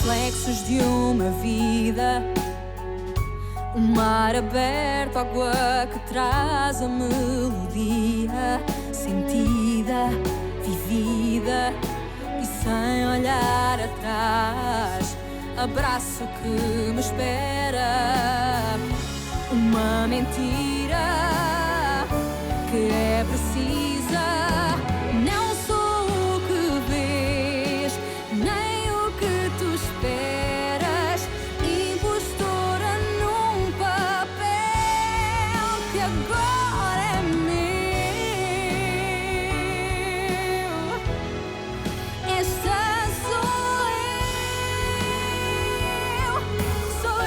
reflexos de uma vida. O mar aberto, água que traz a melodia sentida, vivida e sem olhar atrás. Abraço que me espera. Uma mentira que é precisa. Não sou o que vês, nem o que tu esperas. Impostora num papel que agora é meu. Esta sou eu, sou eu.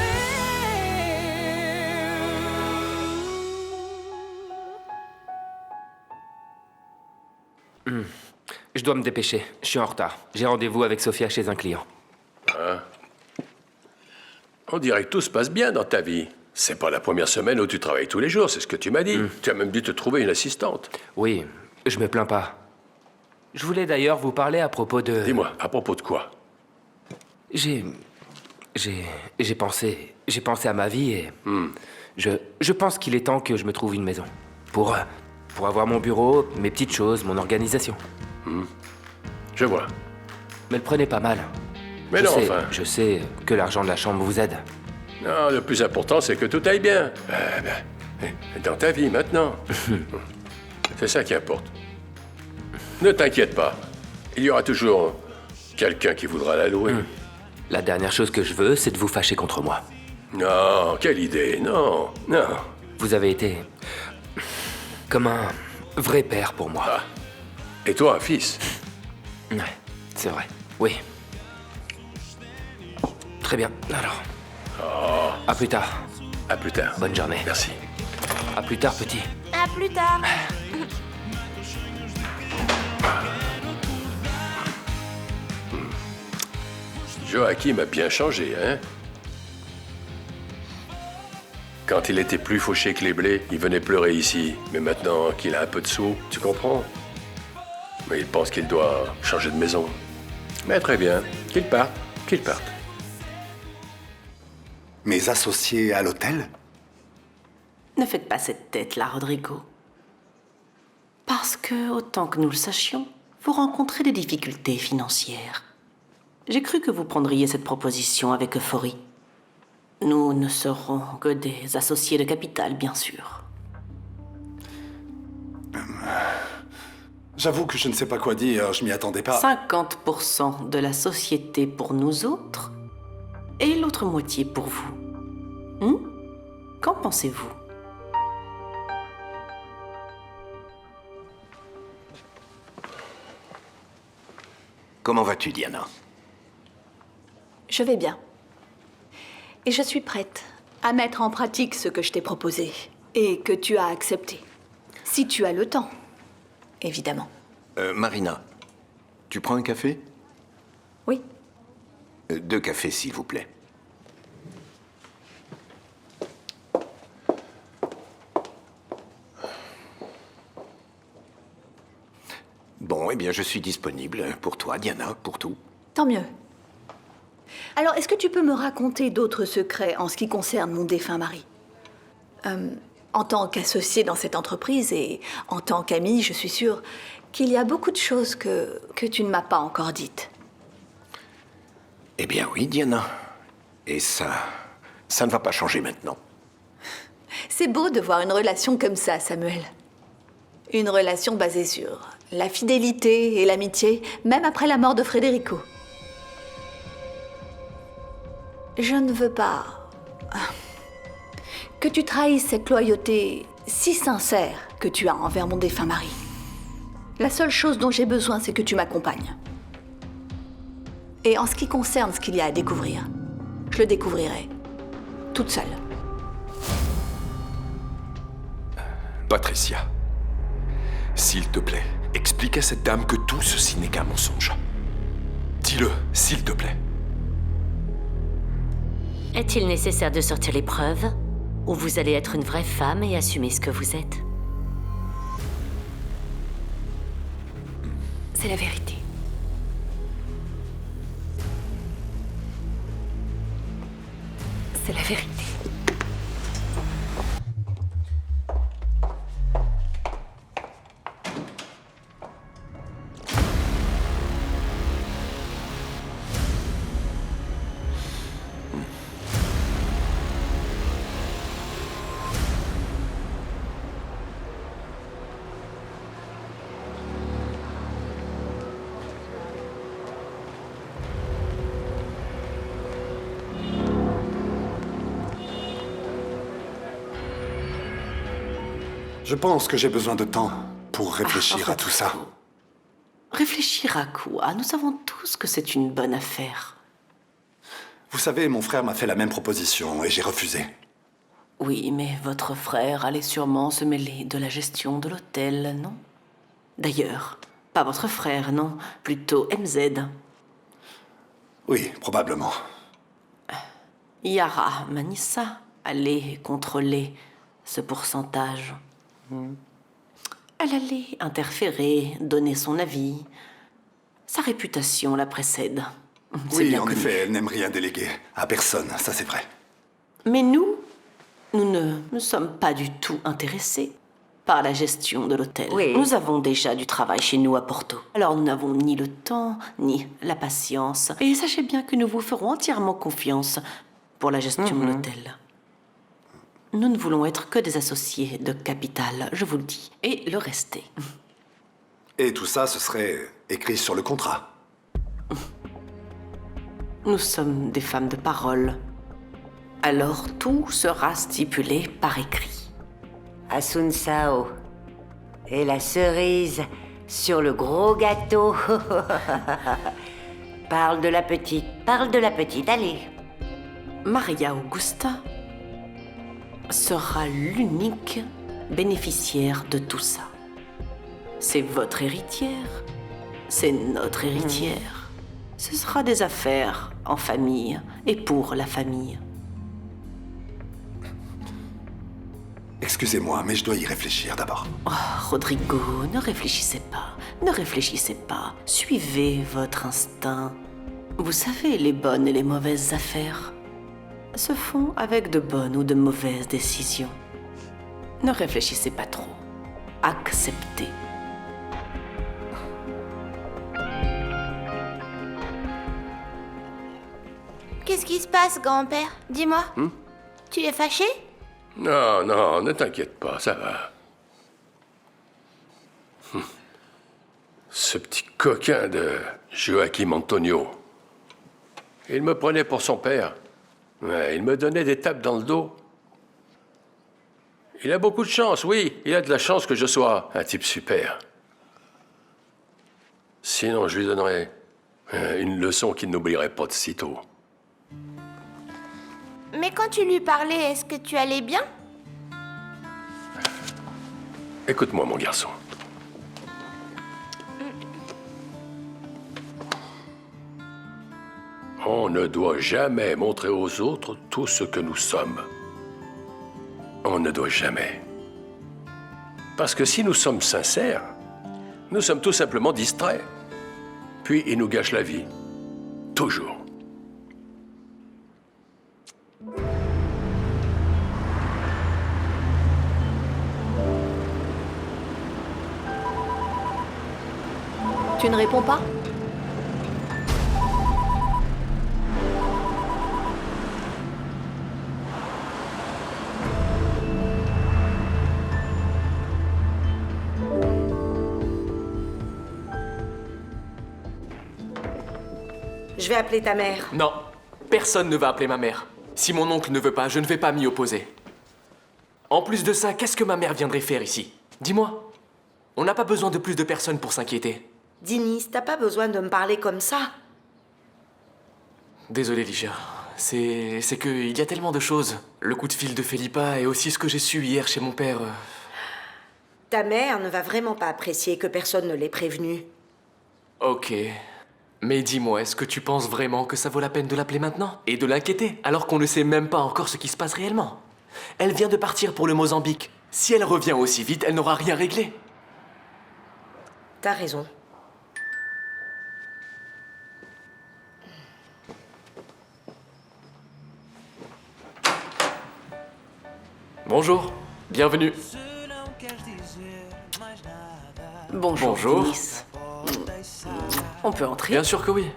Je dois me dépêcher. Je suis en retard. J'ai rendez-vous avec Sophia chez un client. Hein? On dirait que tout se passe bien dans ta vie. C'est pas la première semaine où tu travailles tous les jours, c'est ce que tu m'as dit. Tu as même dû te trouver une assistante. Oui, je me plains pas. Je voulais d'ailleurs vous parler à propos de... Dis-moi, à propos de quoi? J'ai pensé à ma vie et... Je pense qu'il est temps que je me trouve une maison. Pour avoir mon bureau, mes petites choses, mon organisation. Je vois. Mais le prenez pas mal. Mais non, enfin... Je sais que l'argent de la chambre vous aide. Non, le plus important, c'est que tout aille bien. Dans ta vie, maintenant. C'est ça qui importe. Ne t'inquiète pas. Il y aura toujours quelqu'un qui voudra la louer. La dernière chose que je veux, c'est de vous fâcher contre moi. Non, quelle idée. Non, non. Vous avez été... comme un vrai père pour moi. Ah. Et toi, un fils? Ouais, c'est vrai. Oui. Très bien. Alors... À plus tard. À plus tard. Bonne journée. Merci. À plus tard, petit. À plus tard. Joachim a bien changé, hein? Quand il était plus fauché que les blés, il venait pleurer ici. Mais maintenant qu'il a un peu de sous, tu comprends? Mais il pense qu'il doit changer de maison. Mais très bien, qu'il parte, qu'il parte. Mes associés à l'hôtel? Ne faites pas cette tête-là, Rodrigo. Parce que, autant que nous le sachions, vous rencontrez des difficultés financières. J'ai cru que vous prendriez cette proposition avec euphorie. Nous ne serons que des associés de capital, bien sûr. J'avoue que je ne sais pas quoi dire, je m'y attendais pas. 50% de la société pour nous autres et l'autre moitié pour vous. Qu'en pensez-vous? Comment vas-tu, Diana? Je vais bien. Et je suis prête à mettre en pratique ce que je t'ai proposé et que tu as accepté. Si tu as le temps, évidemment. Marina, tu prends un café? Oui. 2 cafés, s'il vous plaît. Bon, eh bien, je suis disponible pour toi, Diana, pour tout. Tant mieux. Alors, est-ce que tu peux me raconter d'autres secrets en ce qui concerne mon défunt mari? En tant qu'associé dans cette entreprise et en tant qu'ami, je suis sûre qu'il y a beaucoup de choses que tu ne m'as pas encore dites. Eh bien oui, Diana. Et ça ne va pas changer maintenant. C'est beau de voir une relation comme ça, Samuel. Une relation basée sur la fidélité et l'amitié, même après la mort de Federico. Je ne veux pas que tu trahisses cette loyauté si sincère que tu as envers mon défunt mari. La seule chose dont j'ai besoin, c'est que tu m'accompagnes. Et en ce qui concerne ce qu'il y a à découvrir, je le découvrirai toute seule. Patricia, s'il te plaît, explique à cette dame que tout ceci n'est qu'un mensonge. Dis-le, s'il te plaît. Est-il nécessaire de sortir les preuves? Ou vous allez être une vraie femme et assumer ce que vous êtes? C'est la vérité. c'est la vérité. Je pense que j'ai besoin de temps pour réfléchir à tout ça. Réfléchir à quoi? Nous savons tous que c'est une bonne affaire. Vous savez, mon frère m'a fait la même proposition et j'ai refusé. Oui, mais votre frère allait sûrement se mêler de la gestion de l'hôtel, non? D'ailleurs, pas votre frère, non, plutôt MZ. Oui, probablement. Yara Manissa allait contrôler ce pourcentage. Elle allait interférer, donner son avis. Sa réputation la précède. C'est Oui, bien en connu. effet, elle n'aime rien déléguer. À personne, ça c'est vrai. Mais nous ne sommes pas du tout intéressés par la gestion de l'hôtel. Oui. Nous avons déjà du travail chez nous à Porto. Alors nous n'avons ni le temps, ni la patience. Et sachez bien que nous vous ferons entièrement confiance pour la gestion de l'hôtel. Nous ne voulons être que des associés de capital, je vous le dis, et le rester. Et tout ça, ce serait écrit sur le contrat. Nous sommes des femmes de parole. Alors tout sera stipulé par écrit. Asun Sao. Et la cerise sur le gros gâteau. Parle de la petite, allez. Maria Augusta sera l'unique bénéficiaire de tout ça. C'est votre héritière, c'est notre héritière. Ce sera des affaires en famille et pour la famille. Excusez-moi, mais je dois y réfléchir d'abord. Oh, Rodrigo, ne réfléchissez pas. Ne réfléchissez pas. Suivez votre instinct. Vous savez, les bonnes et les mauvaises affaires se font avec de bonnes ou de mauvaises décisions. Ne réfléchissez pas trop. Acceptez. Qu'est-ce qui se passe, grand-père? Dis-moi. Tu es fâché? Non, non, ne t'inquiète pas, ça va. Ce petit coquin de Joachim Antonio. Il me prenait pour son père. Ouais, il me donnait des tapes dans le dos. Il a beaucoup de chance, oui. Il a de la chance que je sois un type super. Sinon, je lui donnerais une leçon qu'il n'oublierait pas de sitôt. Mais quand tu lui parlais, est-ce que tu allais bien? Écoute-moi, mon garçon. On ne doit jamais montrer aux autres tout ce que nous sommes. On ne doit jamais. Parce que si nous sommes sincères, nous sommes tout simplement distraits. Puis ils nous gâchent la vie. Toujours. Tu ne réponds pas? Je vais appeler ta mère. Non, personne ne va appeler ma mère. Si mon oncle ne veut pas, je ne vais pas m'y opposer. En plus de ça, qu'est-ce que ma mère viendrait faire ici? Dis-moi. On n'a pas besoin de plus de personnes pour s'inquiéter. Dinis, t'as pas besoin de me parler comme ça. Désolé, Ligia. C'est que il y a tellement de choses. Le coup de fil de Felipa et aussi ce que j'ai su hier chez mon père. Ta mère ne va vraiment pas apprécier que personne ne l'ait prévenue. Ok. Mais dis-moi, est-ce que tu penses vraiment que ça vaut la peine de l'appeler maintenant? Et de l'inquiéter, alors qu'on ne sait même pas encore ce qui se passe réellement? Elle vient de partir pour le Mozambique. Si elle revient aussi vite, elle n'aura rien réglé. T'as raison. Bonjour, bienvenue. Bonjour. Bonjour. Dennis. On peut entrer? Bien sûr que oui.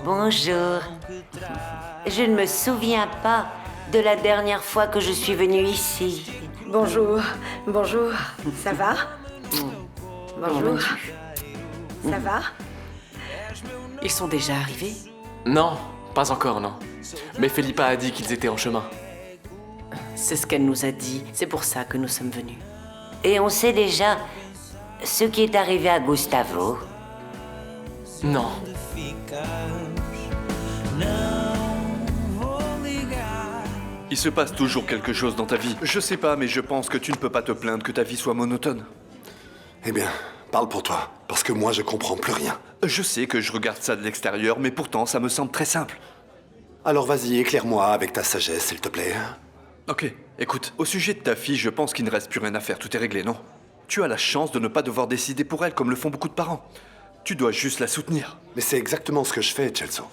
Bonjour. Je ne me souviens pas de la dernière fois que je suis venue ici. Bonjour, bonjour, ça va? Bonjour, ça va? Ils sont déjà arrivés? Non, pas encore, non. Mais Felipa a dit qu'ils étaient en chemin. C'est ce qu'elle nous a dit. C'est pour ça que nous sommes venus. Et on sait déjà ce qui est arrivé à Gustavo. Non. Il se passe toujours quelque chose dans ta vie. Je sais pas, mais je pense que tu ne peux pas te plaindre que ta vie soit monotone. Eh bien, parle pour toi, parce que moi je comprends plus rien. Je sais que je regarde ça de l'extérieur, mais pourtant ça me semble très simple. Alors vas-y, éclaire-moi avec ta sagesse, s'il te plaît. Ok, écoute, au sujet de ta fille, je pense qu'il ne reste plus rien à faire, tout est réglé, non? Tu as la chance de ne pas devoir décider pour elle, comme le font beaucoup de parents. Tu dois juste la soutenir. Mais c'est exactement ce que je fais, Celso.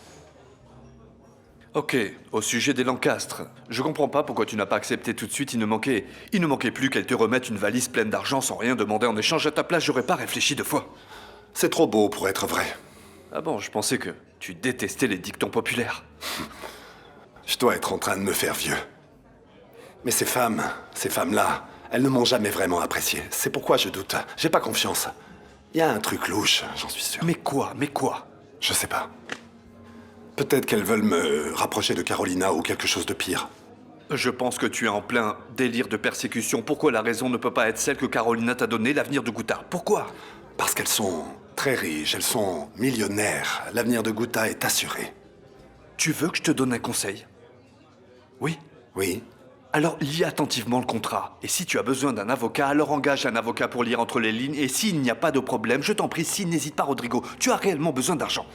Ok, au sujet des Lancastre, je comprends pas pourquoi tu n'as pas accepté tout de suite, il ne manquait plus qu'elle te remette une valise pleine d'argent sans rien demander en échange. À ta place, j'aurais pas réfléchi 2 fois. C'est trop beau pour être vrai. Ah bon, je pensais que tu détestais les dictons populaires. Je dois être en train de me faire vieux. Mais ces femmes-là, elles ne m'ont jamais vraiment apprécié. C'est pourquoi je doute. J'ai pas confiance. Il y a un truc louche, j'en suis sûr. Mais quoi? Je sais pas. Peut-être qu'elles veulent me rapprocher de Carolina ou quelque chose de pire. Je pense que tu es en plein délire de persécution. Pourquoi la raison ne peut pas être celle que Carolina t'a donnée, l'avenir de Guta? Pourquoi? Parce qu'elles sont très riches, elles sont millionnaires. L'avenir de Guta est assuré. Tu veux que je te donne un conseil? Oui? Oui. Alors lis attentivement le contrat. Et si tu as besoin d'un avocat, alors engage un avocat pour lire entre les lignes. Et s'il n'y a pas de problème, je t'en prie, n'hésite pas, Rodrigo. Tu as réellement besoin d'argent.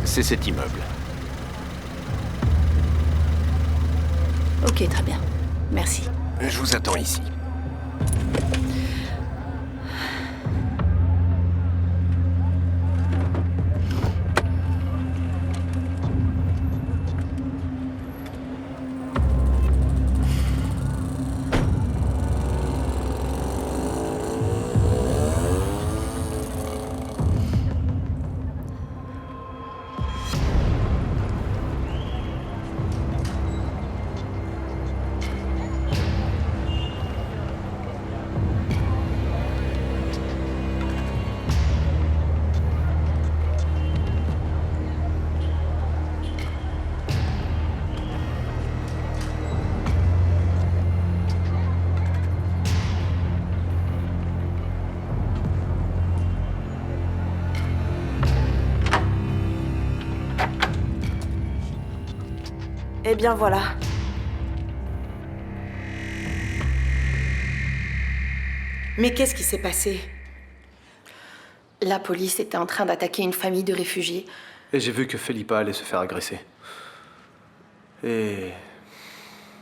C'est cet immeuble. Ok, très bien. Merci. Je vous attends ici. Eh bien voilà. Mais qu'est-ce qui s'est passé? La police était en train d'attaquer une famille de réfugiés. Et j'ai vu que Felipa allait se faire agresser. Et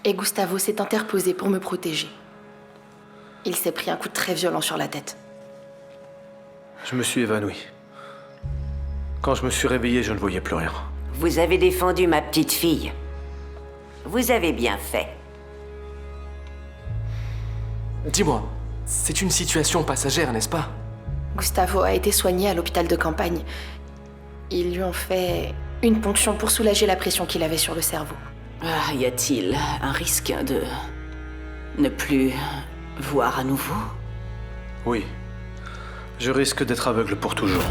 Gustavo s'est interposé pour me protéger. Il s'est pris un coup très violent sur la tête. je me suis évanoui. Quand je me suis réveillé, je ne voyais plus rien. Vous avez défendu ma petite fille. Vous avez bien fait. Dis-moi, c'est une situation passagère, n'est-ce pas? Gustavo a été soigné à l'hôpital de campagne. Ils lui ont fait une ponction pour soulager la pression qu'il avait sur le cerveau. Ah, y a-t-il un risque de ne plus voir à nouveau? Oui. Je risque d'être aveugle pour toujours.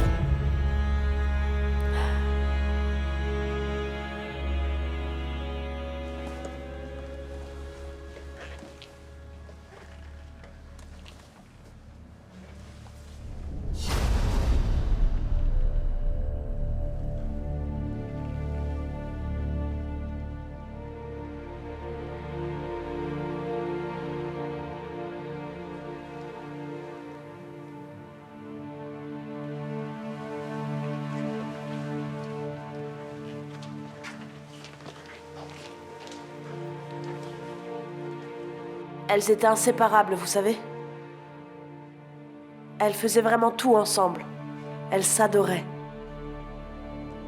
Elles étaient inséparables, vous savez. Elles faisaient vraiment tout ensemble. Elles s'adoraient.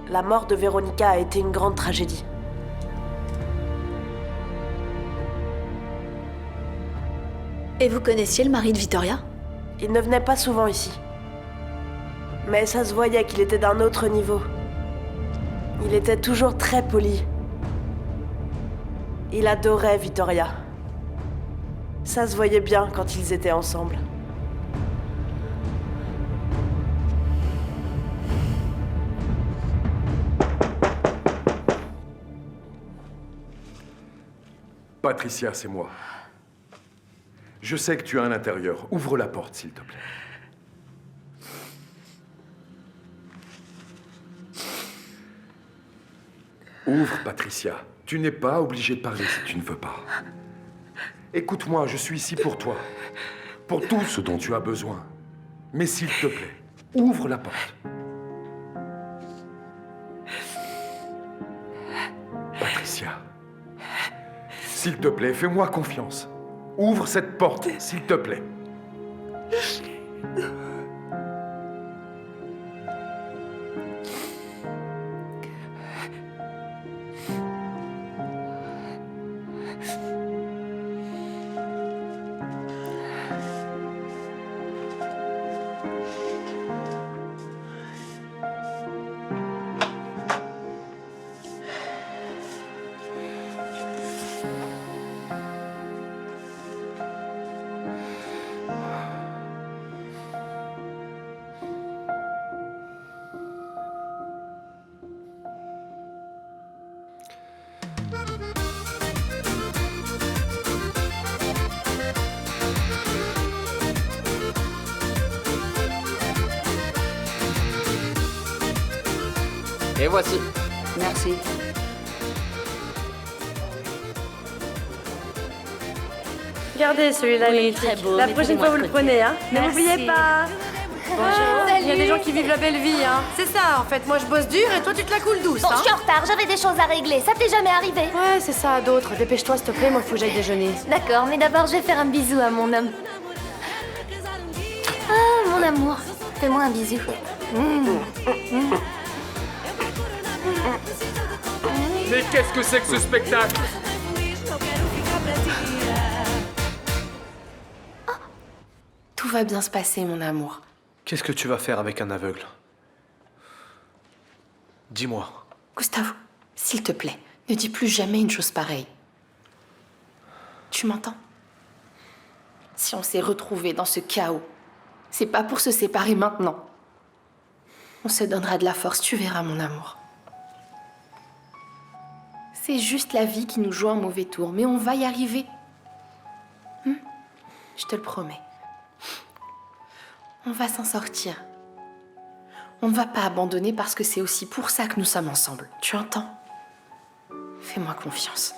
La mort de Véronica a été une grande tragédie. Et vous connaissiez le mari de Vittoria? Il ne venait pas souvent ici. Mais ça se voyait qu'il était d'un autre niveau. Il était toujours très poli. Il adorait Vittoria. Ça se voyait bien quand ils étaient ensemble. Patricia, c'est moi. Je sais que tu es à l'intérieur. Ouvre la porte, s'il te plaît. Ouvre, Patricia. Tu n'es pas obligée de parler si tu ne veux pas. Écoute-moi, je suis ici pour toi. Pour tout ce dont tu as besoin. Mais s'il te plaît, ouvre la porte. Patricia. S'il te plaît, fais-moi confiance. Ouvre cette porte, s'il te plaît. Et voici. Merci. Regardez celui-là, Oui, il est très beau. La prochaine fois, vous le prenez, hein. Ne Merci. m'oubliez pas. Bonjour. Il y a des gens qui vivent la belle vie, hein. C'est ça, en fait. Moi, je bosse dur et toi, tu te la coules douce, Bon, hein. je suis en retard, j'avais des choses à régler. Ça t'est jamais arrivé? Ouais, c'est ça, d'autres. Dépêche-toi, s'il te plaît, moi, faut que j'aille déjeuner. D'accord, mais d'abord, je vais faire un bisou à mon homme. Ah, mon amour. Fais-moi un bisou. Mais qu'est-ce que c'est que ce spectacle? Tout va bien se passer, mon amour. Qu'est-ce que tu vas faire avec un aveugle? Dis-moi. Gustavo, s'il te plaît, ne dis plus jamais une chose pareille. Tu m'entends? Si on s'est retrouvés dans ce chaos, c'est pas pour se séparer maintenant. On se donnera de la force, tu verras, mon amour. C'est juste la vie qui nous joue un mauvais tour, mais on va y arriver. Je te le promets. On va s'en sortir. On ne va pas abandonner parce que c'est aussi pour ça que nous sommes ensemble. Tu entends? Fais-moi confiance.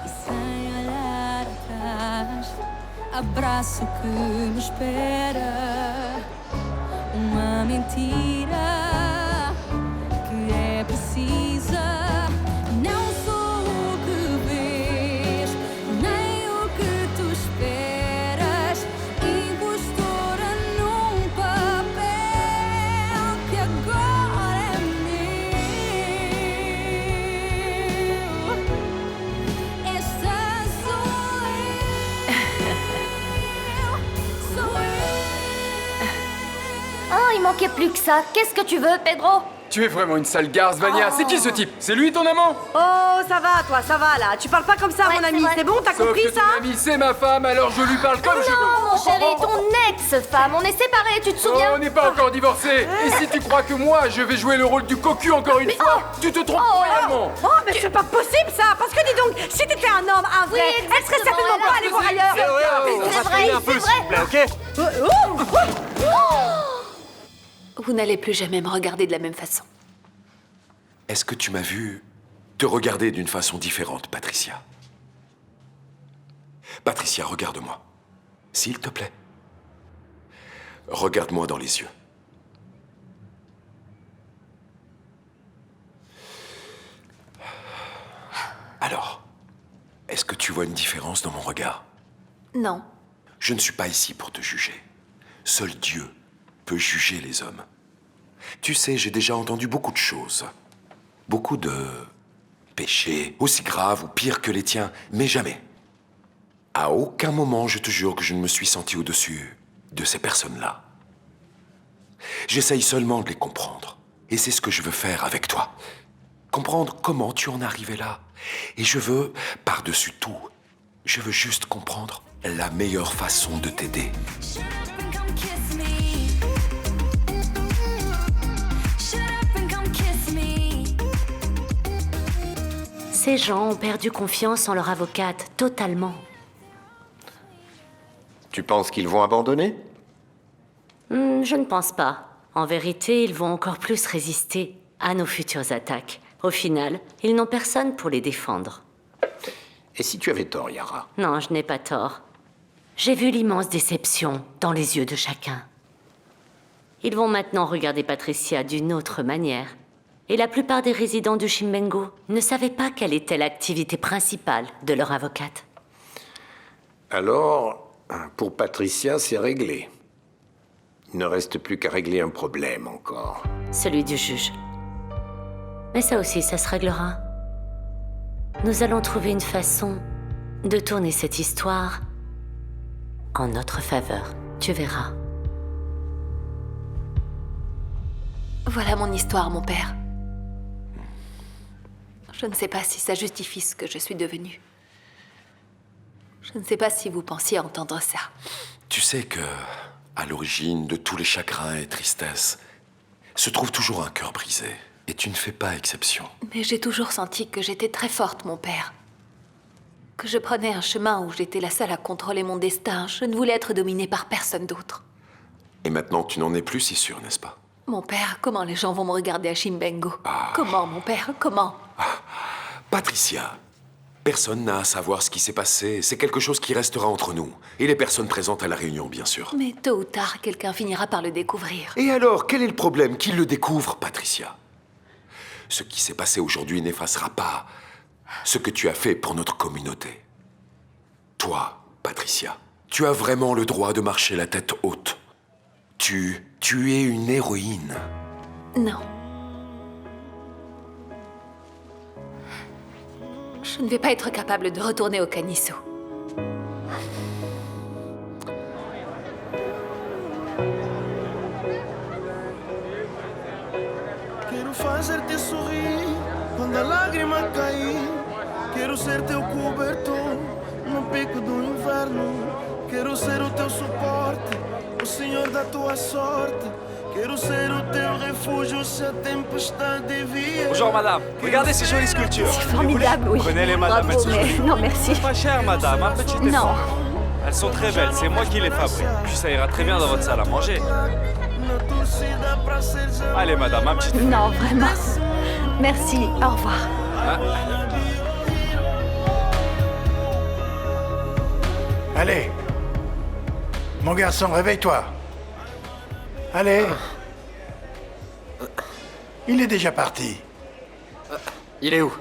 E sem olhar atrás, abraço que me espera. Uma mentira que é precisa. Não sou o que vês, nem o que tu esperas. Impostora num papel que agora é meu. Esta sou eu. Sou eu. Oh, il manquait plus que ça. Qu'est-ce que tu veux, Pedro? Tu es vraiment une sale garce, Vania. C'est qui ce type? C'est lui ton amant? Oh, ça va, toi, ça va, là. Tu parles pas comme ça, mon ami. C'est bon, t'as Sauf compris que ça? ton ami, c'est ma femme, alors je lui parle comme je veux. Non, mon chéri, ton ex-femme. On est séparés, tu te souviens? On n'est pas encore divorcés. Et si tu crois que moi, je vais jouer le rôle du cocu encore une fois, tu te trompes royalement. Oh, mais c'est pas possible, ça. Parce que dis donc, si t'étais un homme, un vrai, Oui, elle serait certainement pas allée voir ailleurs. C'est vrai, c'est vrai. Vous n'allez plus jamais me regarder de la même façon. Est-ce que tu m'as vu te regarder d'une façon différente, Patricia? Patricia, regarde-moi. S'il te plaît. Regarde-moi dans les yeux. tu vois une différence dans mon regard? Non. Je ne suis pas ici pour te juger. Seul Dieu peut juger les hommes. Tu sais, j'ai déjà entendu beaucoup de choses. Beaucoup de péchés, aussi graves ou pires que les tiens, mais jamais. À aucun moment, je te jure que je ne me suis senti au-dessus de ces personnes-là. J'essaye seulement de les comprendre. Et c'est ce que je veux faire avec toi. Comprendre comment tu en es arrivé là. Et je veux, par-dessus tout, je veux juste comprendre la meilleure façon de t'aider. Ces gens ont perdu confiance en leur avocate, totalement. Tu penses qu'ils vont abandonner? Je ne pense pas. En vérité, ils vont encore plus résister à nos futures attaques. Au final, ils n'ont personne pour les défendre. Et si tu avais tort, Yara? Non, je n'ai pas tort. J'ai vu l'immense déception dans les yeux de chacun. Ils vont maintenant regarder Patricia d'une autre manière. Et la plupart des résidents du Chimbengo ne savaient pas quelle était l'activité principale de leur avocate. Alors, pour Patricia, c'est réglé. Il ne reste plus qu'à régler un problème encore. Celui du juge. Mais ça aussi, ça se réglera. Nous allons trouver une façon de tourner cette histoire en notre faveur. Tu verras. Voilà mon histoire, mon père. Je ne sais pas si ça justifie ce que je suis devenue. Je ne sais pas si vous pensiez entendre ça. Tu sais que, à l'origine de tous les chagrins et tristesses, se trouve toujours un cœur brisé. Et tu ne fais pas exception. Mais j'ai toujours senti que j'étais très forte, mon père. Que je prenais un chemin où j'étais la seule à contrôler mon destin. Je ne voulais être dominée par personne d'autre. Et maintenant, tu n'en es plus si sûr, n'est-ce pas? Mon père, comment les gens vont me regarder à Chimbengo? Comment, mon père, comment? Patricia, personne n'a à savoir ce qui s'est passé. C'est quelque chose qui restera entre nous. Et les personnes présentes à la réunion, bien sûr. Mais tôt ou tard, quelqu'un finira par le découvrir. Et alors, quel est le problème? Qu'il le découvre, Patricia? Ce qui s'est passé aujourd'hui n'effacera pas ce que tu as fait pour notre communauté. Toi, Patricia, tu as vraiment le droit de marcher la tête haute. Tu es une héroïne. Non. Je ne vais pas être capable de retourner au Caniço. Quero fazer-te sorrir quando a lágrima cair. Quero ser teu cobertor no pico do inverno. Quero ser o teu suporte, o senhor da tua sorte. Quero ser o teu refúgio se a tempestade vier. Bonjour madame, regardez ces jolies sculptures. C'est formidable, oui. Prenez-les madame, elles Bravo, sont mais jolies. non, merci. Pas cher madame, un petit effort. Non. Elles sont très belles, c'est moi qui les fabrique. Puis ça ira très bien dans votre salle à manger. Allez madame, un petit effort. Non, vraiment. Merci, au revoir. Allez. Mon garçon, réveille-toi. Allez. Il est déjà parti. Il est où?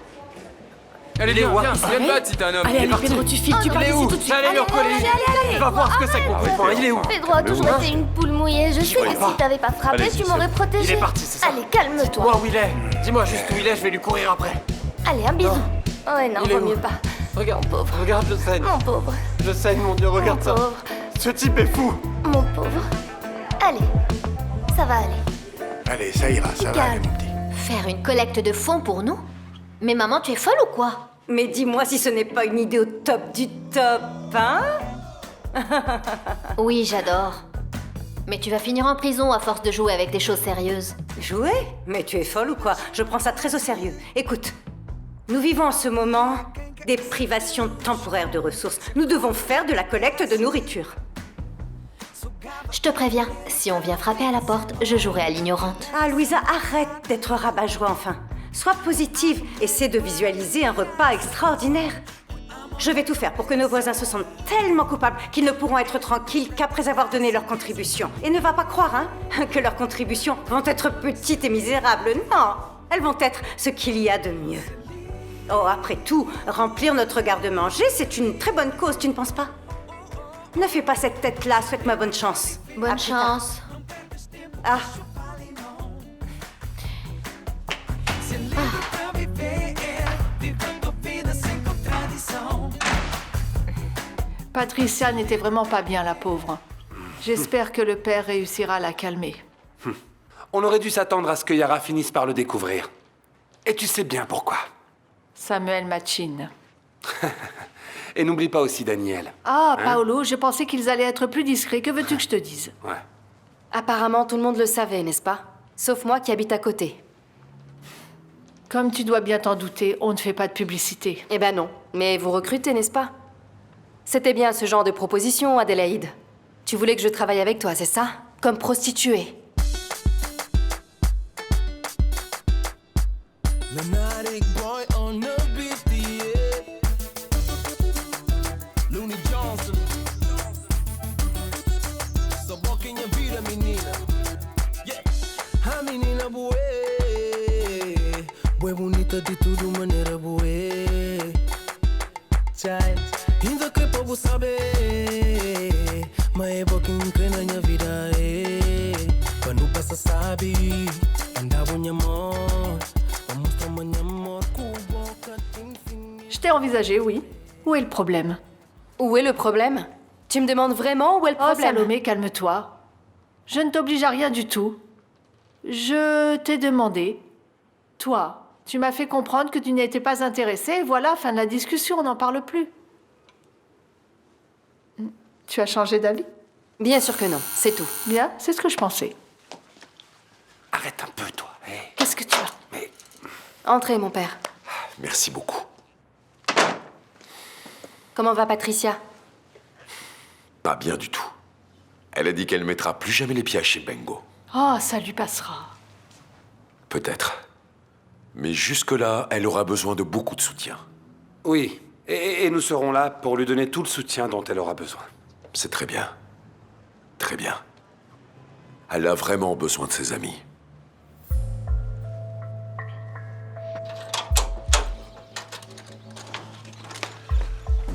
Allez, Il est où, hein? viens de battre si t'es un homme. Allez, Il est allez, parti. Pedro, tu files, tu Il pars est d'ici où? tout de suite. Allez, le recoller. allez. Va voir ce que ça comprend. Il est où? Pedro a toujours été une poule mouillée. Je suis là. Si t'avais pas frappé, Allez, tu m'aurais protégé. Il est parti, c'est ça? Allez, calme-toi. Dis-moi où il est. Dis-moi juste où il est, je vais lui courir après. Allez, un bisou. Ouais, non, Il est vaut où? mieux pas. Regarde, regarde, je saigne. Mon pauvre. Je saigne, mon Dieu, regarde ça. pauvre. Ce type est fou. Mon pauvre. Allez, ça va aller. Allez, ça ira, ça va aller, mon petit. Faire une collecte de fonds pour nous? Mais maman, tu es folle ou quoi? Mais dis-moi si ce n'est pas une idée au top du top, hein? Oui, j'adore. Mais tu vas finir en prison à force de jouer avec des choses sérieuses. Jouer? Mais tu es folle ou quoi? Je prends ça très au sérieux. Écoute, nous vivons en ce moment des privations temporaires de ressources. Nous devons faire de la collecte de nourriture. Je te préviens, si on vient frapper à la porte, je jouerai à l'ignorante. Ah, Louisa, arrête d'être rabat-joie enfin. Sois positive, essaie de visualiser un repas extraordinaire. Je vais tout faire pour que nos voisins se sentent tellement coupables qu'ils ne pourront être tranquilles qu'après avoir donné leur contribution. Et ne va pas croire, hein, que leurs contributions vont être petites et misérables. Non, elles vont être ce qu'il y a de mieux. Oh, après tout, remplir notre garde-manger, c'est une très bonne cause, tu ne penses pas? Ne fais pas cette tête-là, souhaite-moi bonne chance. Bonne chance. Ah. Patricia n'était vraiment pas bien, la pauvre. J'espère que le père réussira à la calmer. On aurait dû s'attendre à ce que Yara finisse par le découvrir. Et tu sais bien pourquoi. Samuel Machine. Et n'oublie pas aussi Daniel. Ah, Hein? Paolo, je pensais qu'ils allaient être plus discrets. Que veux-tu que je te dise? Ouais. Apparemment, tout le monde le savait, n'est-ce pas? Sauf moi qui habite à côté. Comme tu dois bien t'en douter, on ne fait pas de publicité. Eh ben non. Mais vous recrutez, n'est-ce pas? C'était bien ce genre de proposition, Adélaïde. Tu voulais que je travaille avec toi, c'est ça? Comme prostituée. Lunatic boy on the beat, yeah. Looney Johnson. So walking your vida, menina. Yeah. Ah, menina, boé. Boé bonita de tudo maneira, boé. Chai. Ainda que povo saber. Mas é pouquinho crê na minha vida, é. Quando passa, sabe. Andava minha mão. Je t'ai envisagé, oui. Où est le problème? Où est le problème? Tu me demandes vraiment où est le Oh, problème? Salomé, calme-toi. Je ne t'oblige à rien du tout. Je t'ai demandé. Toi, tu m'as fait comprendre que tu n'étais pas intéressée. Voilà, fin de la discussion, on n'en parle plus. Tu as changé d'avis? Bien sûr que non, c'est tout. Bien, c'est ce que je pensais. Arrête un peu, toi. Hey. Qu'est-ce que tu as? Entrez, mon père. Merci beaucoup. Comment va Patricia? Pas bien du tout. Elle a dit qu'elle mettra plus jamais les pieds à Chimbengo. Oh, ça lui passera. Peut-être. Mais jusque-là, elle aura besoin de beaucoup de soutien. Oui, et nous serons là pour lui donner tout le soutien dont elle aura besoin. C'est très bien. Très bien. Elle a vraiment besoin de ses amis.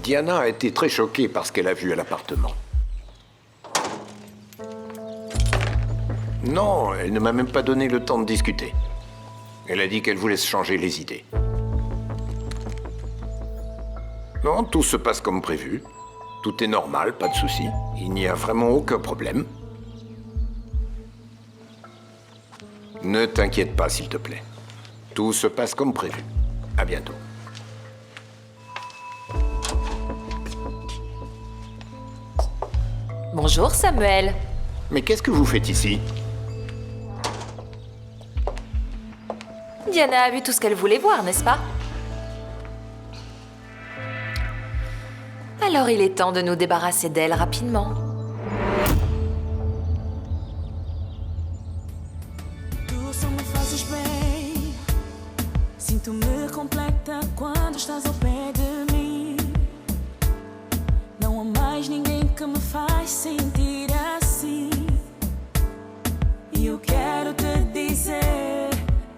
Diana a été très choquée par ce qu'elle a vu à l'appartement. Non, elle ne m'a même pas donné le temps de discuter. Elle a dit qu'elle voulait se changer les idées. Non, tout se passe comme prévu. Tout est normal, pas de souci. Il n'y a vraiment aucun problème. Ne t'inquiète pas, s'il te plaît. Tout se passe comme prévu. À bientôt. Bonjour, Samuel. Mais qu'est-ce que vous faites ici? Diana a vu tout ce qu'elle voulait voir, n'est-ce pas? Alors il est temps de nous débarrasser d'elle rapidement. Tu só me fazes bem. Sinto-me completa quando estás ao pé de mim. Não há mais ninguém que me faz sentir assim. E eu quero te dizer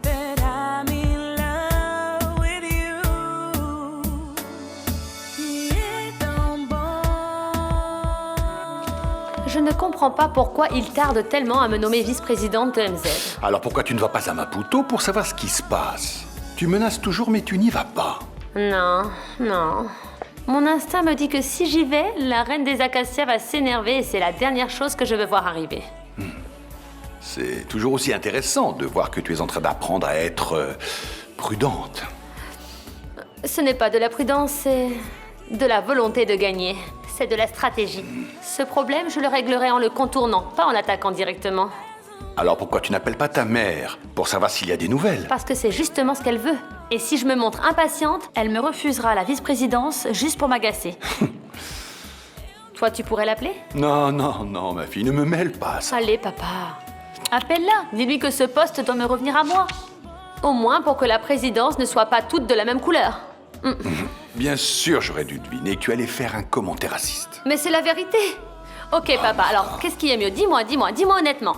that I'm in love with you. E é tão bom. Je ne comprends pas pourquoi il tarde tellement à me nommer vice-présidente de MZ. Alors pourquoi tu ne vas pas à Maputo pour savoir ce qui se passe? Tu menaces toujours, mais tu n'y vas pas. Non, non. Mon instinct me dit que si j'y vais, la reine des acacias va s'énerver et c'est la dernière chose que je veux voir arriver. C'est toujours aussi intéressant de voir que tu es en train d'apprendre à être prudente. Ce n'est pas de la prudence, c'est de la volonté de gagner. C'est de la stratégie. Ce problème, je le réglerai en le contournant, pas en attaquant directement. Alors pourquoi tu n'appelles pas ta mère pour savoir s'il y a des nouvelles? Parce que c'est justement ce qu'elle veut. Et si je me montre impatiente, elle me refusera la vice-présidence juste pour m'agacer. Toi, tu pourrais l'appeler? Non, non, non, ma fille, ne me mêle pas à ça. Allez, papa. Appelle-la. Dis-lui que ce poste doit me revenir à moi. Au moins pour que la présidence ne soit pas toute de la même couleur. Bien sûr, j'aurais dû deviner que tu allais faire un commentaire raciste. Mais c'est la vérité. Ok, papa, alors, qu'est-ce qui est mieux? Dis-moi honnêtement.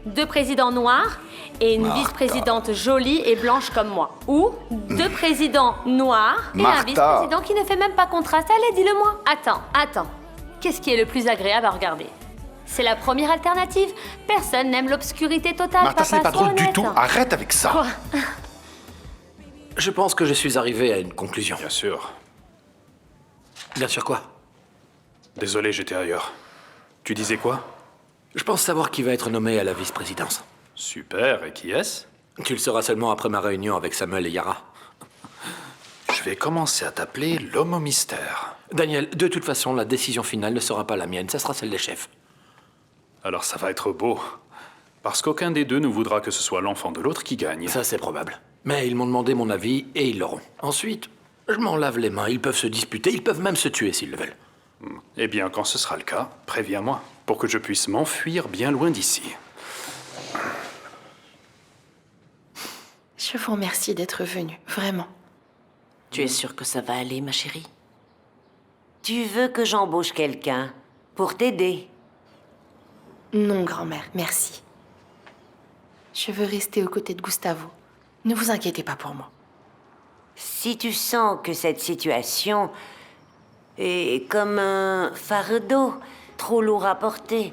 2 présidents noirs et une vice-présidente jolie et blanche comme moi. Ou 2 président noir et un Martha. vice-président qui ne fait même pas contraste. Allez, dis-le-moi. Attends. Qu'est-ce qui est le plus agréable à regarder? C'est la première alternative. Personne n'aime l'obscurité totale. Martha, ce n'est pas drôle du honnête. tout. Arrête avec ça. Quoi? Je pense que je suis arrivé à une conclusion. Bien sûr. Bien sûr quoi? Désolé, j'étais ailleurs. Tu disais quoi? Je pense savoir qui va être nommé à la vice-présidence. Super, et qui est-ce? Tu le sauras seulement après ma réunion avec Samuel et Yara. Je vais commencer à t'appeler l'homme au mystère. Daniel, de toute façon, la décision finale ne sera pas la mienne, ça sera celle des chefs. Alors ça va être beau. Parce qu'aucun des deux ne voudra que ce soit l'enfant de l'autre qui gagne. Ça, c'est probable. Mais ils m'ont demandé mon avis et ils l'auront. Ensuite, je m'en lave les mains, ils peuvent se disputer, ils peuvent même se tuer s'ils le veulent. Eh bien, quand ce sera le cas, préviens-moi, pour que je puisse m'enfuir bien loin d'ici. Je vous remercie d'être venu, vraiment. Tu es sûre que ça va aller, ma chérie? Tu veux que j'embauche quelqu'un pour t'aider? Non, grand-mère, merci. Je veux rester aux côtés de Gustavo. Ne vous inquiétez pas pour moi. Si tu sens que cette situation est comme un fardeau trop lourd à porter,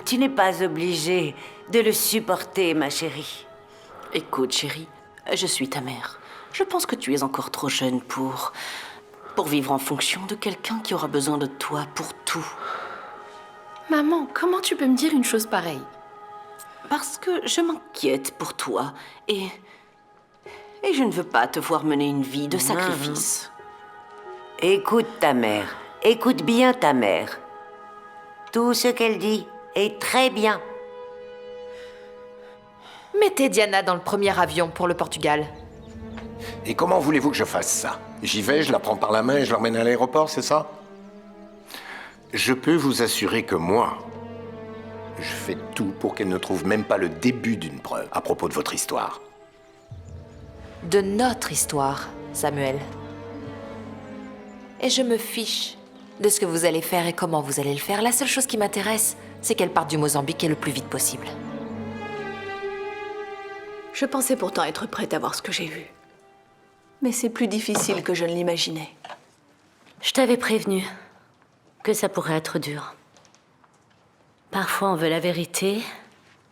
tu n'es pas obligée de le supporter, ma chérie. Écoute, chérie, je suis ta mère. Je pense que tu es encore trop jeune pour vivre en fonction de quelqu'un qui aura besoin de toi pour tout. Maman, comment tu peux me dire une chose pareille? Parce que je m'inquiète pour toi et je ne veux pas te voir mener une vie de sacrifice. Écoute ta mère. Écoute bien ta mère. Tout ce qu'elle dit est très bien. Mettez Diana dans le premier avion pour le Portugal. Et comment voulez-vous que je fasse ça? J'y vais, je la prends par la main et je l'emmène à l'aéroport, c'est ça? Je peux vous assurer que moi, je fais tout pour qu'elle ne trouve même pas le début d'une preuve à propos de votre histoire. De notre histoire, Samuel. Et je me fiche de ce que vous allez faire et comment vous allez le faire. La seule chose qui m'intéresse, c'est qu'elle parte du Mozambique et le plus vite possible. Je pensais pourtant être prête à voir ce que j'ai vu. Mais c'est plus difficile que je ne l'imaginais. Je t'avais prévenu que ça pourrait être dur. Parfois, on veut la vérité,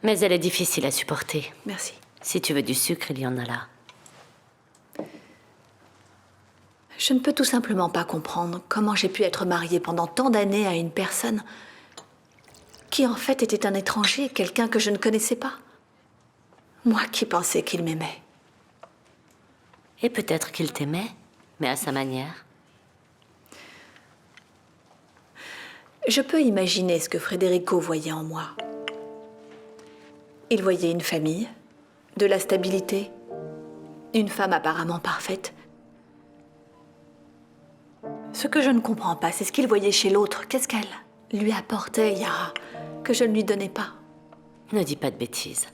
mais elle est difficile à supporter. Merci. Si tu veux du sucre, il y en a là. Je ne peux tout simplement pas comprendre comment j'ai pu être mariée pendant tant d'années à une personne qui en fait était un étranger, quelqu'un que je ne connaissais pas. Moi qui pensais qu'il m'aimait. Et peut-être qu'il t'aimait, mais à sa manière. Je peux imaginer ce que Federico voyait en moi. Il voyait une famille, de la stabilité, une femme apparemment parfaite. Ce que je ne comprends pas, c'est ce qu'il voyait chez l'autre. Qu'est-ce qu'elle lui apportait, Yara, que je ne lui donnais pas? Ne dis pas de bêtises.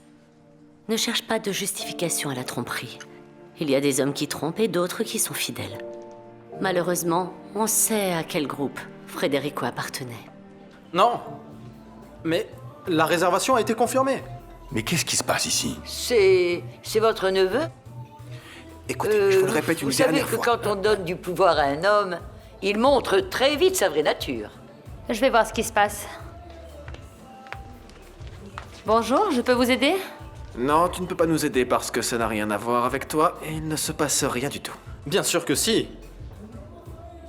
Ne cherche pas de justification à la tromperie. Il y a des hommes qui trompent et d'autres qui sont fidèles. Malheureusement, on sait à quel groupe Federico appartenait. Non. Mais la réservation a été confirmée. Mais qu'est-ce qui se passe ici? C'est votre neveu? Écoutez, je vous le répète une dernière fois. Vous savez que quand on donne du pouvoir à un homme, il montre très vite sa vraie nature. Je vais voir ce qui se passe. Bonjour, je peux vous aider? Non, tu ne peux pas nous aider parce que ça n'a rien à voir avec toi et il ne se passe rien du tout. Bien sûr que si.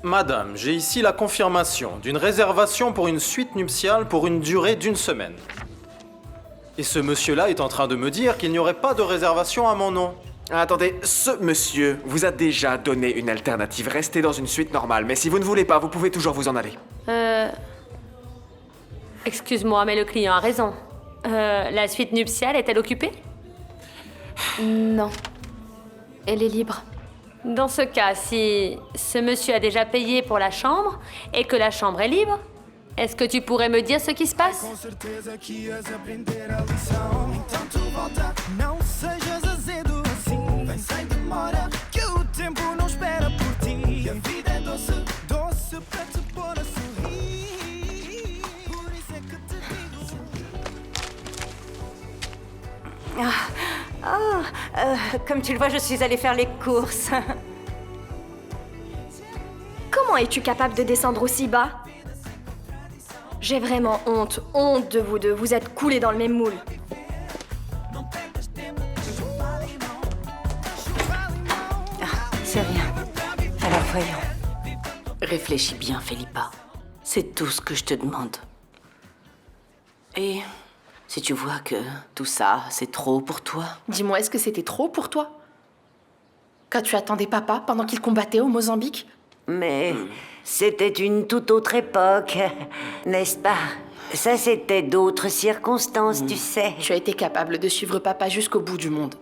Madame, j'ai ici la confirmation d'une réservation pour une suite nuptiale pour une durée d'1 semaine. Et ce monsieur-là est en train de me dire qu'il n'y aurait pas de réservation à mon nom. Attendez, ce monsieur vous a déjà donné une alternative. Restez dans une suite normale, mais si vous ne voulez pas, vous pouvez toujours vous en aller. Excuse-moi, mais le client a raison. La suite nuptiale est-elle occupée? Non. Elle est libre. Dans ce cas, si ce monsieur a déjà payé pour la chambre et que la chambre est libre, est-ce que tu pourrais me dire ce qui se passe? Comme tu le vois, je suis allée faire les courses. Comment es-tu capable de descendre aussi bas? J'ai vraiment honte de vous deux. Vous êtes coulés dans le même moule. C'est rien. Alors voyons. Réfléchis bien, Philippa. C'est tout ce que je te demande. Et si tu vois que tout ça, c'est trop pour toi... Dis-moi, est-ce que c'était trop pour toi? Quand tu attendais papa pendant qu'il combattait au Mozambique? Mais c'était une toute autre époque, n'est-ce pas? Ça, c'était d'autres circonstances, tu sais. Tu as été capable de suivre papa jusqu'au bout du monde.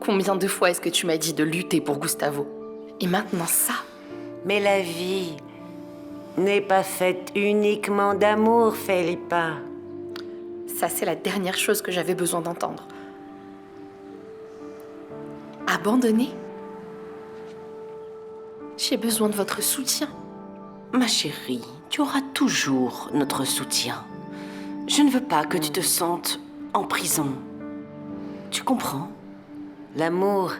Combien de fois est-ce que tu m'as dit de lutter pour Gustavo? Et maintenant ça? Mais la vie n'est pas faite uniquement d'amour, Philippa. Ça, c'est la dernière chose que j'avais besoin d'entendre. Abandonner? J'ai besoin de votre soutien. Ma chérie, tu auras toujours notre soutien. Je ne veux pas que tu te sentes en prison. Tu comprends? L'amour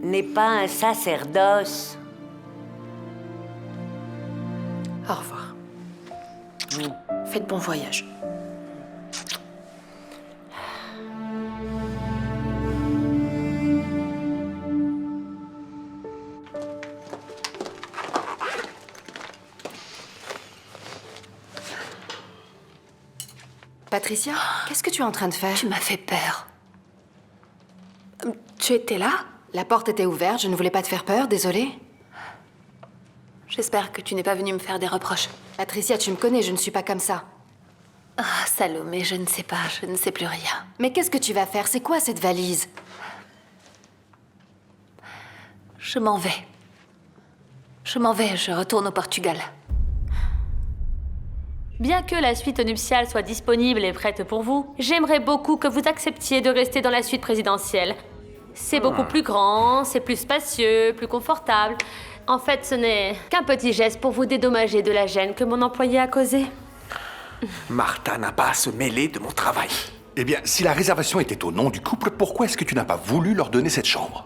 n'est pas un sacerdoce. Au revoir. Faites bon voyage. Patricia, qu'est-ce que tu es en train de faire? Tu m'as fait peur. Tu étais là? La porte était ouverte, je ne voulais pas te faire peur, désolée. J'espère que tu n'es pas venue me faire des reproches. Patricia, tu me connais, je ne suis pas comme ça. Ah, Salomé, je ne sais pas, je ne sais plus rien. Mais qu'est-ce que tu vas faire? C'est quoi cette valise? Je m'en vais. Je m'en vais, je retourne au Portugal. Bien que la suite nuptiale soit disponible et prête pour vous, j'aimerais beaucoup que vous acceptiez de rester dans la suite présidentielle. C'est beaucoup plus grand, c'est plus spacieux, plus confortable. En fait, ce n'est qu'un petit geste pour vous dédommager de la gêne que mon employé a causée. Martha n'a pas à se mêler de mon travail. Eh bien, si la réservation était au nom du couple, pourquoi est-ce que tu n'as pas voulu leur donner cette chambre?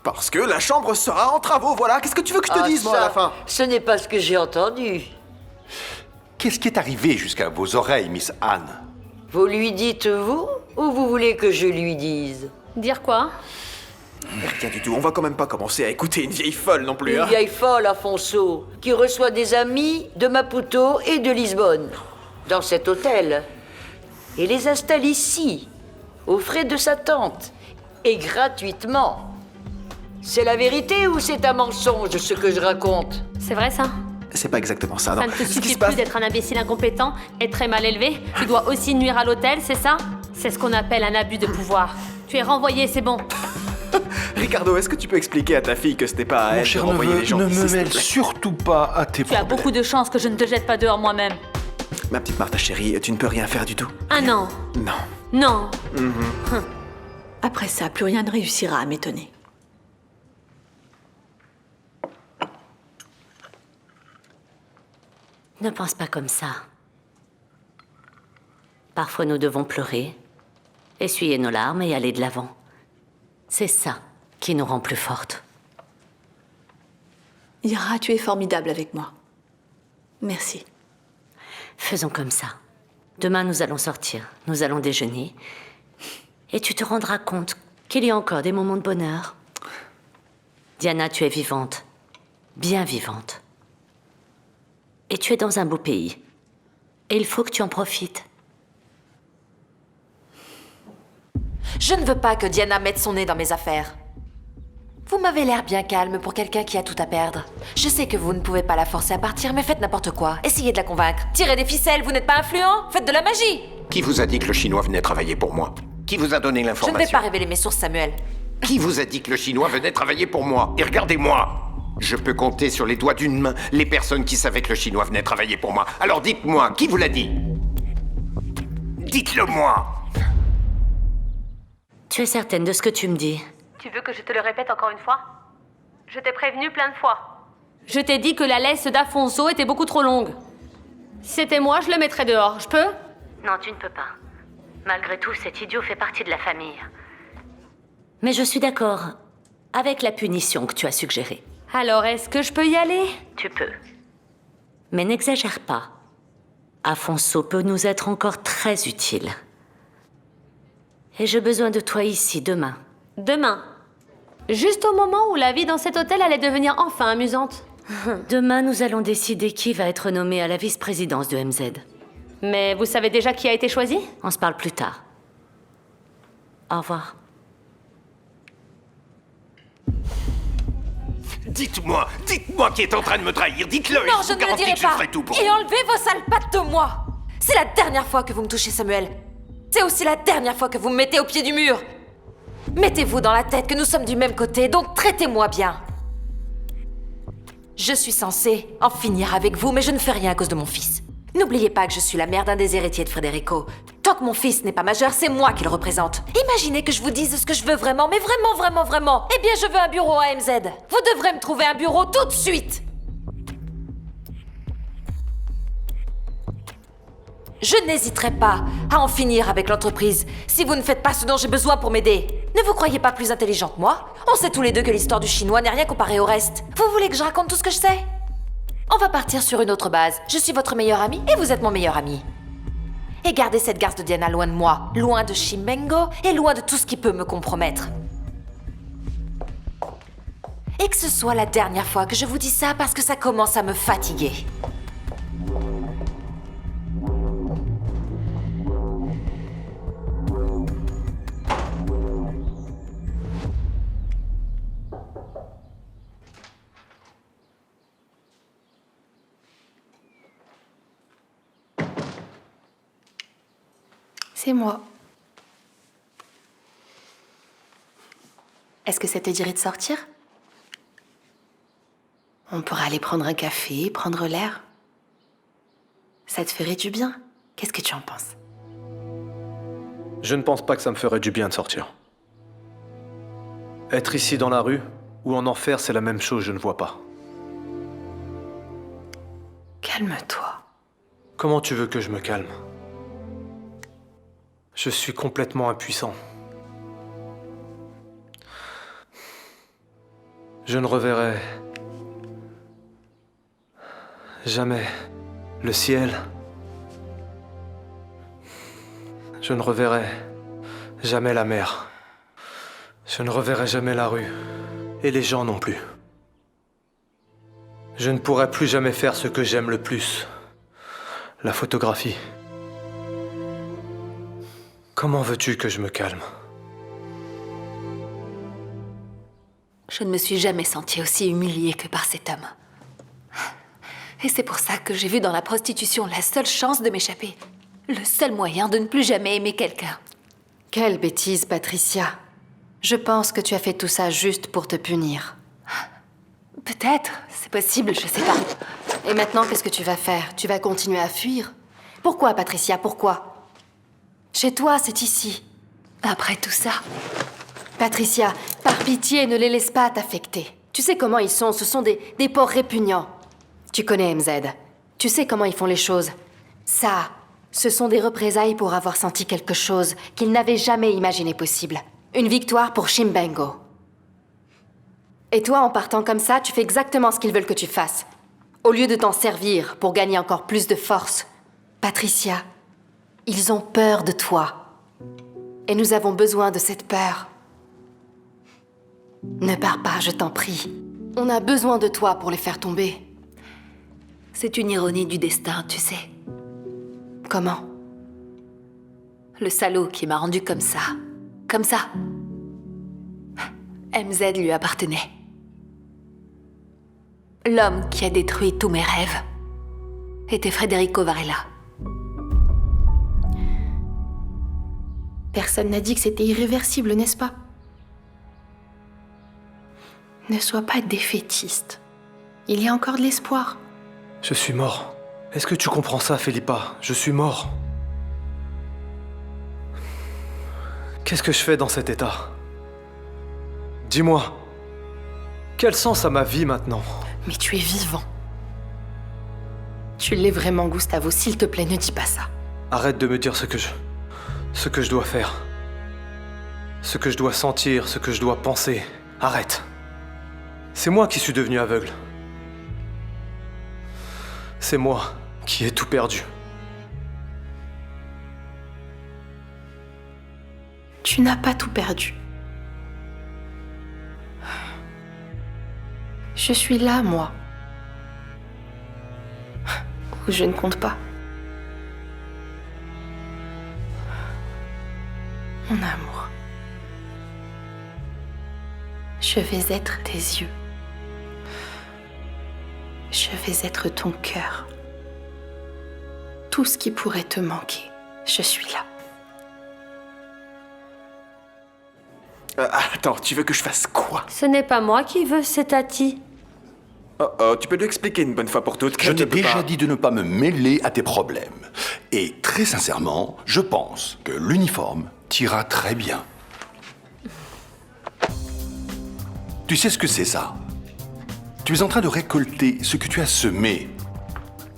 Parce que la chambre sera en travaux, voilà. Qu'est-ce que tu veux que je te dise, moi, à la fin? Ce n'est pas ce que j'ai entendu. Qu'est-ce qui est arrivé jusqu'à vos oreilles, Miss Anne? Vous lui dites vous ou vous voulez que je lui dise? Dire quoi? Rien du tout, on va quand même pas commencer à écouter une vieille folle non plus, Une hein. vieille folle, Afonso, qui reçoit des amis de Maputo et de Lisbonne, dans cet hôtel, et les installe ici, aux frais de sa tante, et gratuitement. C'est la vérité ou c'est un mensonge, ce que je raconte? C'est vrai, ça? C'est pas exactement ça, non. Ça ne te suffit plus d'être un imbécile incompétent et très mal élevé. Tu dois aussi nuire à l'hôtel, c'est ça? C'est ce qu'on appelle un abus de pouvoir. Tu es renvoyé, c'est bon. Ricardo, est-ce que tu peux expliquer à ta fille que c'était pas à Mon elle de cher renvoyer neveu, les gens ne d'ici, me s'il te mêle plaît? surtout pas à tes Tu as problèmes. beaucoup de chance que je ne te jette pas dehors moi-même. Ma petite Martha chérie, tu ne peux rien faire du tout. Ah non. Non. Non. Après ça, plus rien ne réussira à m'étonner. Ne pense pas comme ça. Parfois nous devons pleurer, essuyer nos larmes et aller de l'avant. C'est ça qui nous rend plus fortes. Ira, tu es formidable avec moi. Merci. Faisons comme ça. Demain, nous allons sortir, nous allons déjeuner. Et tu te rendras compte qu'il y a encore des moments de bonheur. Diana, tu es vivante. Bien vivante. Et tu es dans un beau pays. Et il faut que tu en profites. Je ne veux pas que Diana mette son nez dans mes affaires. Vous m'avez l'air bien calme pour quelqu'un qui a tout à perdre. Je sais que vous ne pouvez pas la forcer à partir, mais faites n'importe quoi. Essayez de la convaincre. Tirez des ficelles, vous n'êtes pas influent. Faites de la magie. Qui vous a dit que le Chinois venait travailler pour moi? Qui vous a donné Je ne l'information? vais pas révéler mes sources, Samuel. Qui vous a dit que le Chinois venait travailler pour moi? Et regardez-moi! Je peux compter sur les doigts d'une main les personnes qui savaient que le Chinois venait travailler pour moi. Alors dites-moi, qui vous l'a dit? Dites-le moi! Tu es certaine de ce que tu me dis? Tu veux que je te le répète encore une fois? Je t'ai prévenu plein de fois. Je t'ai dit que la laisse d'Afonso était beaucoup trop longue. Si c'était moi, je le mettrais dehors. Je peux? Non, tu ne peux pas. Malgré tout, cet idiot fait partie de la famille. Mais je suis d'accord avec la punition que tu as suggérée. Alors, est-ce que je peux y aller? Tu peux. Mais n'exagère pas. Afonso peut nous être encore très utile. Et j'ai besoin de toi ici demain. Demain. Juste au moment où la vie dans cet hôtel allait devenir enfin amusante. Demain, nous allons décider qui va être nommé à la vice-présidence de MZ. Mais vous savez déjà qui a été choisi? On se parle plus tard. Au revoir. Dites-moi qui est en train de me trahir. Dites-le. Non, et je vous ne le garantis dirai que je pas. ferai tout pour Et vous. enlevez vos sales pattes de moi. C'est la dernière fois que vous me touchez, Samuel. C'est aussi la dernière fois que vous me mettez au pied du mur. Mettez-vous dans la tête que nous sommes du même côté, donc traitez-moi bien. Je suis censée en finir avec vous, mais je ne fais rien à cause de mon fils. N'oubliez pas que je suis la mère d'un des héritiers de Federico. Tant que mon fils n'est pas majeur, c'est moi qui le représente. Imaginez que je vous dise ce que je veux vraiment, mais vraiment. Eh bien, je veux un bureau à MZ. Vous devrez me trouver un bureau tout de suite. Je n'hésiterai pas à en finir avec l'entreprise si vous ne faites pas ce dont j'ai besoin pour m'aider. Ne vous croyez pas plus intelligent que moi? On sait tous les deux que l'histoire du chinois n'est rien comparé au reste. Vous voulez que je raconte tout ce que je sais? On va partir sur une autre base. Je suis votre meilleur ami et vous êtes mon meilleur ami. Et gardez cette garce de Diana loin de moi, loin de Chimbengo et loin de tout ce qui peut me compromettre. Et que ce soit la dernière fois que je vous dis ça parce que ça commence à me fatiguer. C'est moi. Est-ce que ça te dirait de sortir? On pourrait aller prendre un café, prendre l'air. Ça te ferait du bien. Qu'est-ce que tu en penses? Je ne pense pas que ça me ferait du bien de sortir. Être ici dans la rue ou en enfer, c'est la même chose, je ne vois pas. Calme-toi. Comment tu veux que je me calme? Je suis complètement impuissant. Je ne reverrai jamais le ciel. Je ne reverrai jamais la mer. Je ne reverrai jamais la rue. Et les gens non plus. Je ne pourrai plus jamais faire ce que j'aime le plus. La photographie. Comment veux-tu que je me calme? Je ne me suis jamais sentie aussi humiliée que par cet homme. Et c'est pour ça que j'ai vu dans la prostitution la seule chance de m'échapper. Le seul moyen de ne plus jamais aimer quelqu'un. Quelle bêtise, Patricia. Je pense que tu as fait tout ça juste pour te punir. Peut-être, c'est possible, je sais pas. Et maintenant, qu'est-ce que tu vas faire? Tu vas continuer à fuir? Pourquoi, Patricia, pourquoi? Chez toi, c'est ici. Après tout ça... Patricia, par pitié, ne les laisse pas t'affecter. Tu sais comment ils sont, ce sont des porcs répugnants. Tu connais MZ. Tu sais comment ils font les choses. Ça, ce sont des représailles pour avoir senti quelque chose qu'ils n'avaient jamais imaginé possible. Une victoire pour Chimbengo. Et toi, en partant comme ça, tu fais exactement ce qu'ils veulent que tu fasses. Au lieu de t'en servir pour gagner encore plus de force. Patricia, ils ont peur de toi. Et nous avons besoin de cette peur. Ne pars pas, je t'en prie. On a besoin de toi pour les faire tomber. C'est une ironie du destin, tu sais. Comment? Le salaud qui m'a rendu comme ça. Comme ça. MZ lui appartenait. L'homme qui a détruit tous mes rêves était Federico Varela. Personne n'a dit que c'était irréversible, n'est-ce pas? Ne sois pas défaitiste. Il y a encore de l'espoir. Je suis mort. Est-ce que tu comprends ça, Felipa? Je suis mort. Qu'est-ce que je fais dans cet état? Dis-moi. Quel sens a ma vie maintenant? Mais tu es vivant. Tu l'es vraiment, Gustavo. S'il te plaît, ne dis pas ça. Arrête de me dire ce que je dois faire. Ce que je dois sentir, ce que je dois penser. Arrête. C'est moi qui suis devenu aveugle. C'est moi qui ai tout perdu. Tu n'as pas tout perdu. Je suis là, moi. Ou je ne compte pas. Mon amour. Je vais être tes yeux. Je vais être ton cœur. Tout ce qui pourrait te manquer, je suis là. Attends, tu veux que je fasse quoi? Ce n'est pas moi qui veux, c'est Tati. Oh, tu peux lui expliquer une bonne fois pour toutes. Je t'ai déjà dit de ne pas me mêler à tes problèmes. Et très sincèrement, je pense que l'uniforme t'ira très bien. Tu sais ce que c'est ça? Tu es en train de récolter ce que tu as semé.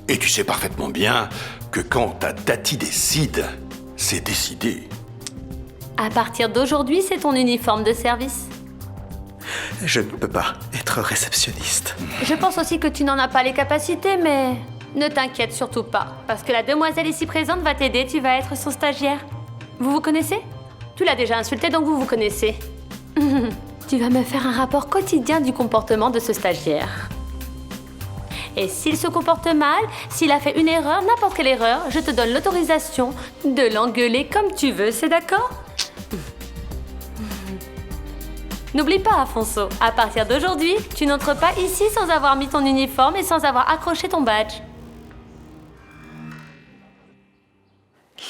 Et tu sais parfaitement bien que quand ta Tati décide, c'est décidé. À partir d'aujourd'hui, c'est ton uniforme de service. Je ne peux pas être réceptionniste. Je pense aussi que tu n'en as pas les capacités, mais ne t'inquiète surtout pas, parce que la demoiselle ici présente va t'aider, tu vas être son stagiaire. Vous vous connaissez? Tu l'as déjà insulté, donc vous vous connaissez. Tu vas me faire un rapport quotidien du comportement de ce stagiaire. Et s'il se comporte mal, s'il a fait une erreur, n'importe quelle erreur, je te donne l'autorisation de l'engueuler comme tu veux, c'est d'accord? N'oublie pas, Afonso, à partir d'aujourd'hui, tu n'entres pas ici sans avoir mis ton uniforme et sans avoir accroché ton badge.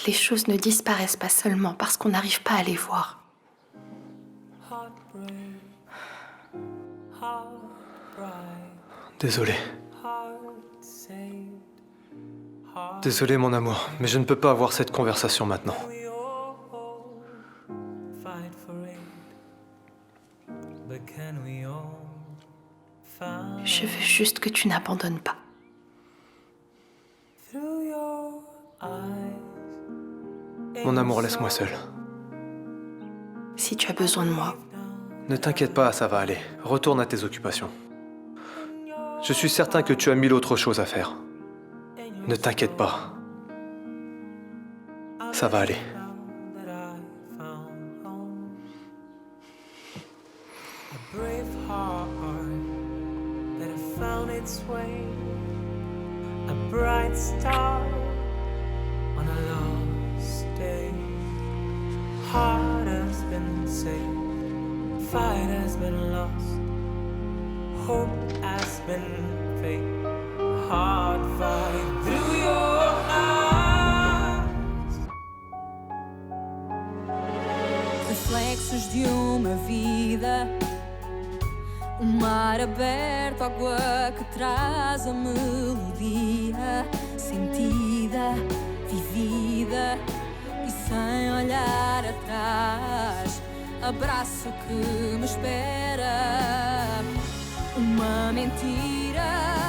Les choses ne disparaissent pas seulement parce qu'on n'arrive pas à les voir. Désolé. Désolé, mon amour, mais je ne peux pas avoir cette conversation maintenant. Je veux juste que tu n'abandonnes pas. Mon amour, laisse-moi seul. Si tu as besoin de moi. Ne t'inquiète pas, ça va aller. Retourne à tes occupations. Je suis certain que tu as mille autres choses à faire. Ne t'inquiète pas. Ça va aller. A bright star on a lost day. Heart has been saved, fight has been lost, hope has been fake. Hard fight through your eyes. Reflexos de uma vida. Mar aberto, água que traz a melodia sentida, vivida e sem olhar atrás. Abraço que me espera, uma mentira